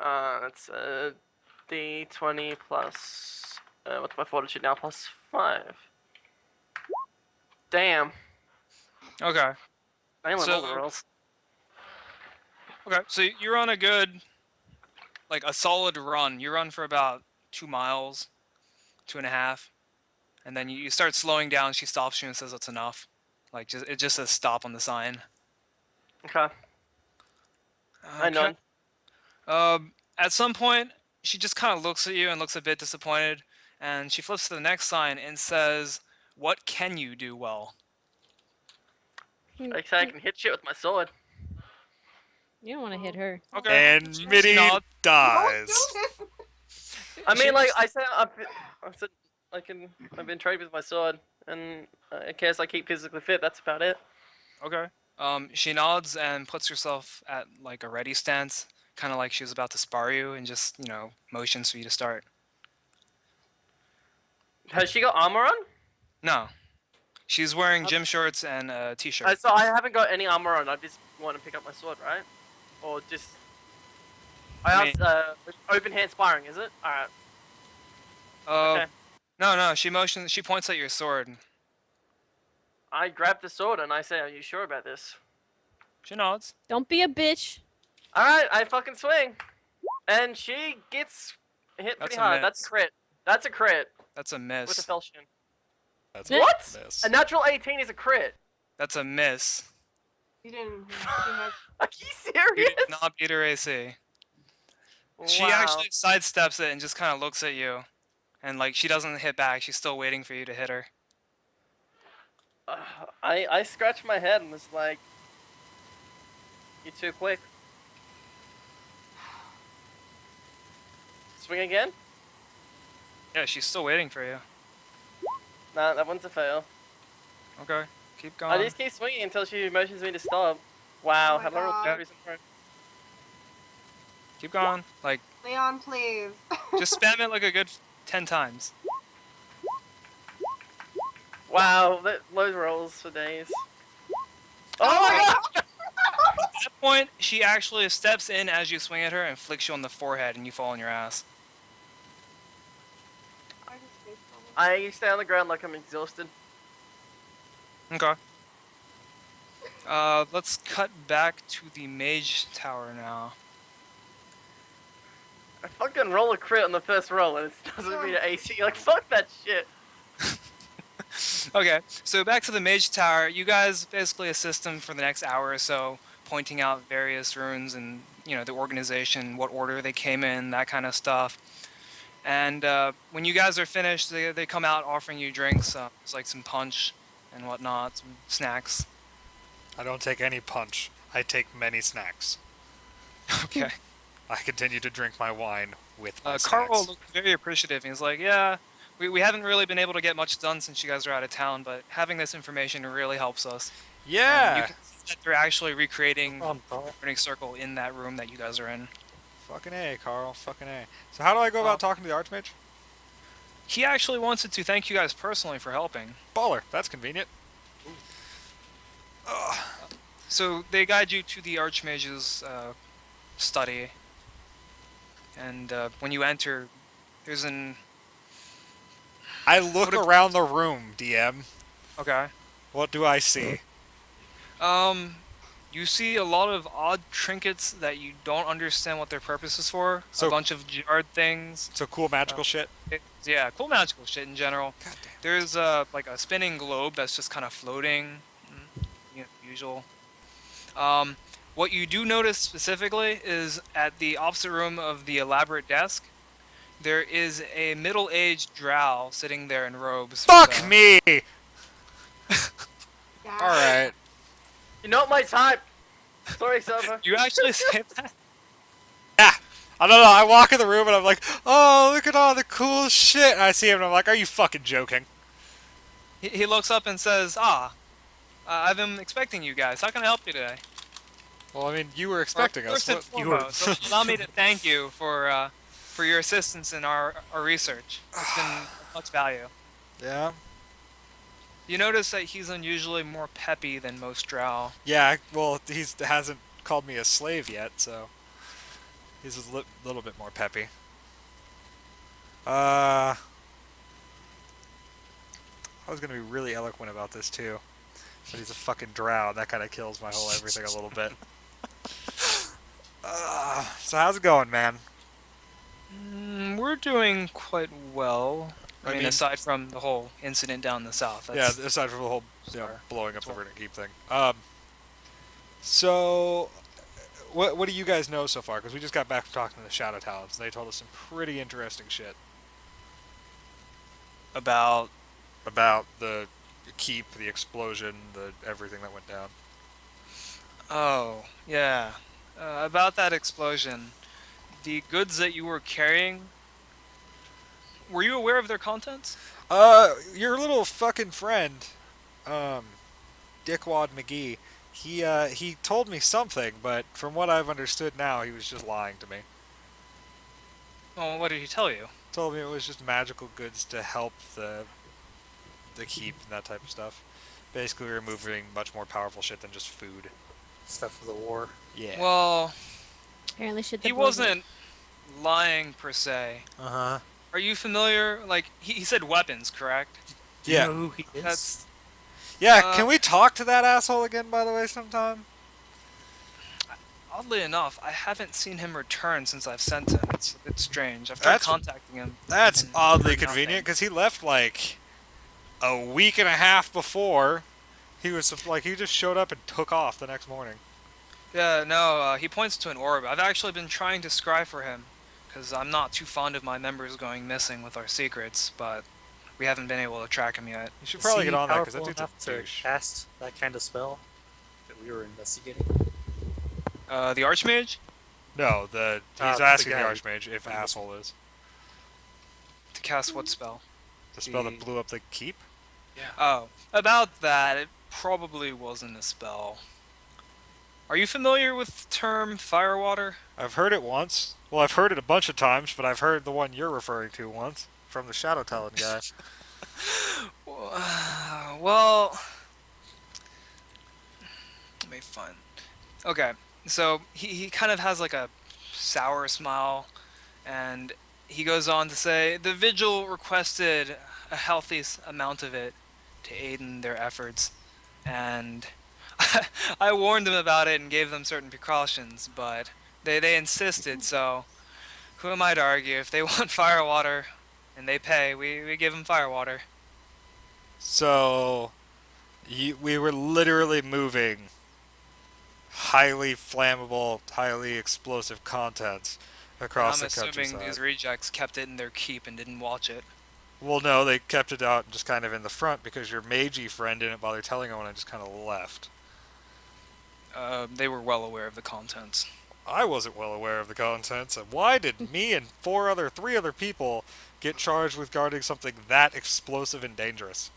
That's D20 plus. What's my fortitude now? Plus 5. Damn. Okay. Nailing all the So rolls. so you're on a good, like a solid run. You run for about 2 miles, 2.5, and then you start slowing down. She stops you and says that's enough. Like it just says stop on the sign. Okay. I Okay. nod. At some point, she just kind of looks at you and looks a bit disappointed, and she flips to the next sign and says, "What can you do well?" Like I say, I can hit shit with my sword. You don't want to hit her. Okay. And She Mitty nods. dies. I She mean, like looks- I said, I've been trained with my sword, and in case I keep physically fit, that's about it. Okay. She nods and puts herself at like a ready stance, kind of like she was about to spar you, and just motions for you to start. Has she got armor on? No, she's wearing gym shorts and a t-shirt. So I haven't got any armor on. I just want to pick up my sword, right? Or just. I mean- asked. Open hand sparring, is it? All right. Okay. No. She motions. She points at your sword. I grab the sword and I say, "Are you sure about this?" She nods. Don't be a bitch. All right, I fucking swing, and she gets hit That's pretty a hard. miss. That's a crit. That's a crit That's a with a miss. falchion. That's What? a miss. A natural 18 is a crit. That's a miss. You didn't. Are you You serious? did not beat her AC. She Wow. actually sidesteps it and just kind of looks at you. And like she doesn't hit back, she's still waiting for you to hit her. I scratched my head and was like, "You're too quick." Swing again? Yeah, she's still waiting for you. Nah, that one's a fail. Okay, keep I going. just keep swinging until she motions me to stop. Wow, Oh my have I rolled God. batteries in front? Keep going. Like, Leon, please. just spam it like a good 10 times. Wow, those rolls for days. Oh my god! At that point, she actually steps in as you swing at her and flicks you on the forehead and you fall on your ass. I stay on the ground like I'm exhausted. Okay. Let's cut back to the Mage Tower now. I fucking roll a crit on the first roll and it doesn't beat an AC. Like, fuck that shit. Okay, so back to the Mage Tower. You guys basically assist them for the next hour or so, pointing out various runes and, the organization, what order they came in, that kind of stuff. And when you guys are finished, they come out offering you drinks. It's like some punch and whatnot, some snacks. I don't take any punch. I take many snacks. Okay. I continue to drink my wine with my Carl snacks. looked very appreciative. He's like, yeah, we haven't really been able to get much done since you guys are out of town, but having this information really helps us. You Yeah! can see that they're actually recreating the Carl. Burning Circle in that room that you guys are in. Fucking A, Carl. Fucking A. So how do I go about talking to the Archmage? He actually wanted to thank you guys personally for helping. Baller. That's convenient. So they guide you to the Archmages Study, and when you enter, there's an... I look around the room, DM. Okay. What do I see? You see a lot of odd trinkets that you don't understand what their purpose is for. So- a bunch of jarred things. So cool magical shit? Yeah, cool magical shit in general. God damn. There's like a spinning globe that's just kind of floating, usual. What you do notice specifically is at the opposite room of the elaborate desk, there is a middle-aged drow sitting there in robes. Fuck me! Yeah. Alright. You're not my type. Sorry, Silver. You actually say that? Yeah! I don't know, I walk in the room and I'm like, oh, look at all the cool shit! And I see him and I'm like, are you fucking joking? He looks up and says, I've been expecting you guys. How can I help you today? Well, I mean, you were expecting us. First and What- you were... foremost, allow me to thank you for your assistance in our research. It's been of much value. Yeah? You notice that he's unusually more peppy than most drow. Yeah, well, he hasn't called me a slave yet, so... He's a little bit more peppy. I was gonna be really eloquent about this too, but he's a fucking drow. That kind of kills my whole everything a little bit. So how's it going, man? We're doing quite well. I I mean, mean- aside from the whole incident down in the south. Yeah, That's, aside from the whole Sorry. blowing up the Sorry. Verdant Keep thing. So what do you guys know so far? Because we just got back from talking to the Shadow Talents, and they told us some pretty interesting shit about about the keep, the explosion, the everything that went down. Oh, yeah. About that explosion, the goods that you were carrying, were you aware of their contents? Your little fucking friend, Dickwad McGee, he told me something, but from what I've understood now, he was just lying to me. Oh, what did he tell you? Told me it was just magical goods to help the keep and that type of stuff. Basically, we were moving much more powerful shit than just food. Stuff for the war. Yeah. Well, Apparently shit. he wasn't lying per se. Uh-huh. Are you familiar? Like, he said weapons, correct? Do you Yeah. know who he is? That's Yeah, can we talk to that asshole again, by the way, sometime? oddly enough, I haven't seen him return since I've sent him. It's a bit strange. I've tried That's- contacting him. That's and oddly heard nothing. convenient, because he left, like, a week and a half before. He was, like, he just showed up and took off the next morning. Yeah, no, he points to an orb. I've actually been trying to scry for him, because I'm not too fond of my members going missing with our secrets, but we haven't been able to track him yet. You should Is probably he get on that, because that powerful dude's a enough to douche. cast that kind of spell that we were investigating? The Archmage? No, he's the asking the guy Archmage if from asshole is. To cast what spell? The spell that The- blew up the keep? Oh, about that, it probably wasn't a spell. Are you familiar with the term Firewater? I've heard it once. Well, I've heard it a bunch of times, but I've heard the one you're referring to once from the Shadow Talon guy. Well, let me find. Okay, so he kind of has like a sour smile, and he goes on to say, the Vigil requested a healthy amount of it to aid in their efforts, and I warned them about it and gave them certain precautions, but they insisted, so who am I to argue? If they want Firewater and they pay, we give them Firewater. So, we were literally moving highly flammable, highly explosive contents across I'm the assuming countryside. these rejects kept it in their keep and didn't watch it. Well, no, they kept it out just kind of in the front because your magey friend didn't bother telling anyone and just kind of left. They were well aware of the contents. I wasn't well aware of the contents, and why did me and three other people get charged with guarding something that explosive and dangerous?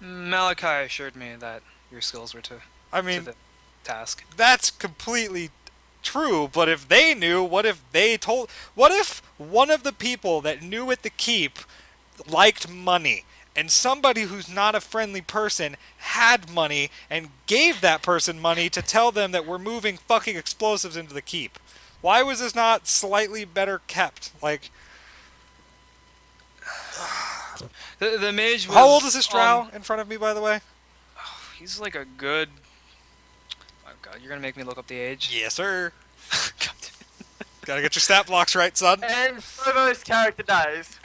Malachi assured me that your skills were to mean, the task. that's completely true, but if they knew, what if one of the people that knew at the keep liked money, and somebody who's not a friendly person had money and gave that person money to tell them that we're moving fucking explosives into the keep? Why was this not slightly better kept? Like, The mage was... how old is this drow in front of me, by the way? He's like a good... Oh god, you're gonna make me look up the age? Yes, sir. God Gotta get your stat blocks right, son. And Slobo's character dies.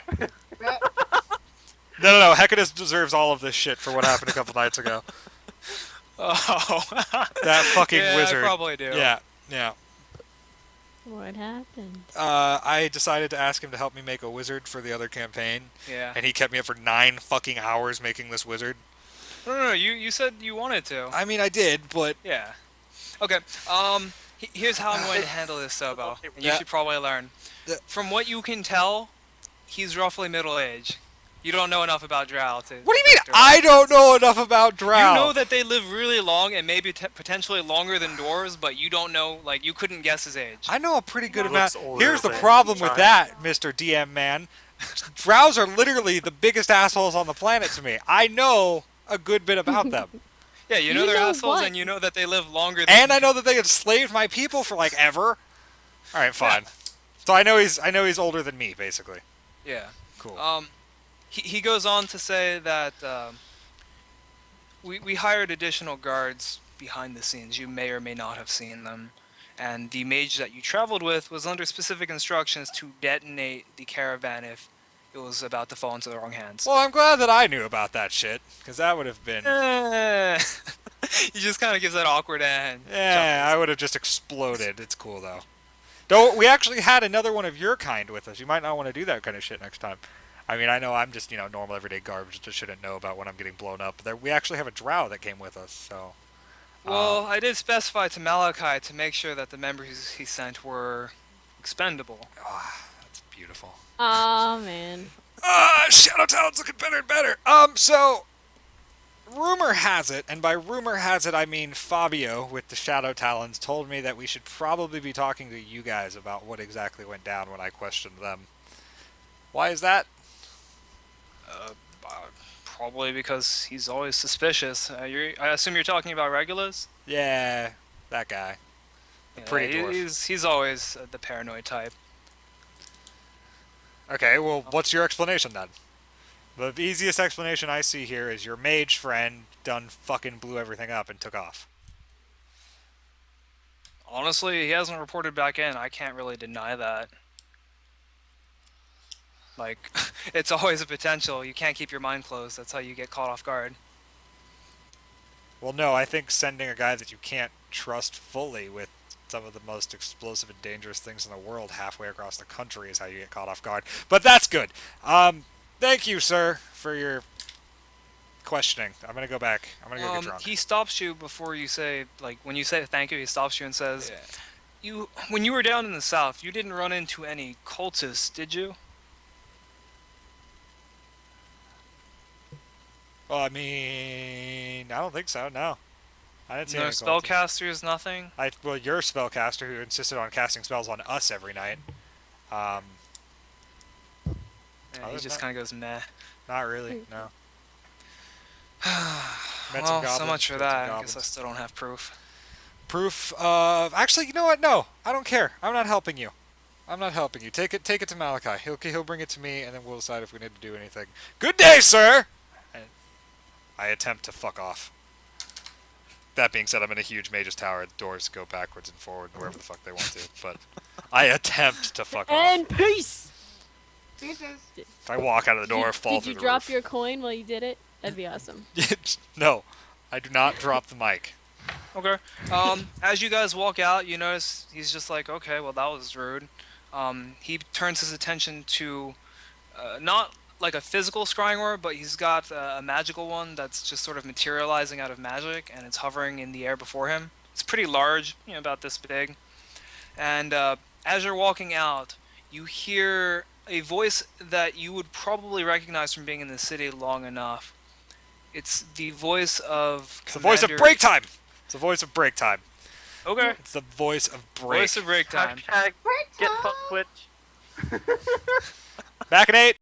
No. Hecadus deserves all of this shit for what happened a couple nights ago. Oh. That fucking yeah, wizard. I probably do. Yeah. What happened? I decided to ask him to help me make a wizard for the other campaign, Yeah. and he kept me up for 9 fucking hours making this wizard. No, you said you wanted to. I mean, I did, but Yeah. Okay, here's how I'm going to handle this, Sobo. And you Yeah. should probably learn. Yeah. From what you can tell, he's roughly middle-aged. You don't know enough about Drow to... what do you mean? to- I don't know enough about Drow. You know that they live really long and maybe potentially longer than dwarves, but you don't know, like, you couldn't guess his age. I know a pretty good He amount. looks older Here's the than problem with Giant. that, Mr. DM man. Drows are literally the biggest assholes on the planet to me. I know a good bit about them. Yeah, you know You they're know assholes what? and you know that they live longer than... And I know that they enslaved my people for, like, ever. All right, fine. So I know he's older than me, basically. Yeah. Cool. He goes on to say that we hired additional guards behind the scenes. You may or may not have seen them. And the mage that you traveled with was under specific instructions to detonate the caravan if it was about to fall into the wrong hands. Well, I'm glad that I knew about that shit, because that would have been... He just kind of gives that awkward and Yeah, I would have just exploded. It's cool, though. Though, we actually had another one of your kind with us. You might not want to do that kind of shit next time. I mean, I know I'm just, normal everyday garbage that shouldn't know about when I'm getting blown up. But we actually have a Drow that came with us, so... Well, I did specify to Malachi to make sure that the members he sent were expendable. That's beautiful. Oh man. Shadow Talon's looking better and better. So... Rumor has it, and by rumor has it I mean Fabio with the Shadow Talons told me that we should probably be talking to you guys about what exactly went down when I questioned them. Why is that? Probably because he's always suspicious. I assume you're talking about Regulus? Yeah, that guy. The pretty dwarf. He's always the paranoid type. Okay, well, what's your explanation then? The easiest explanation I see here is your mage friend done fucking blew everything up and took off. Honestly, he hasn't reported back in. I can't really deny that. Like, it's always a potential. You can't keep your mind closed. That's how you get caught off guard. Well, no, I think sending a guy that you can't trust fully with some of the most explosive and dangerous things in the world halfway across the country is how you get caught off guard. But that's good. Thank you, sir, for your questioning. I'm gonna go back. I'm gonna go get drunk. He stops you before you say, like, when you say thank you, he stops you and says, when you were down in the south, you didn't run into any cultists, did you? Well, I mean, I don't think so, no. I didn't see No any spellcasters, nothing? Well, you're a spellcaster who insisted on casting spells on us every night. Yeah, he just kind of goes, meh. Not really, no. Met some Well, so goblins, much for killed some that. I goblins. guess I still don't have proof. Proof of... Actually, you know what? No, I don't care. I'm not helping you. I'm not helping you. Take it to Malachi. He'll bring it to me, and then we'll decide if we need to do anything. Good day, sir! And I attempt to fuck off. That being said, I'm in a huge Mage's Tower. The doors go backwards and forward wherever the fuck they want to. But I attempt to fuck off. And peace. Deuces. If I walk out of the door, fall Did through you the drop roof. your coin while you did it? That'd be awesome. No, I do not drop the mic. Okay. As you guys walk out, you notice he's just like, okay, well, that was rude. He turns his attention to not like a physical scrying orb, but he's got a magical one that's just sort of materializing out of magic, and it's hovering in the air before him. It's pretty large, about this big. And as you're walking out, you hear a voice that you would probably recognize from being in the city long enough. It's the voice of It's the voice of break time! It's the voice of break time. Okay. It's the voice of break. Voice of break time. Hashtag get fucked Twitch. Back in 8!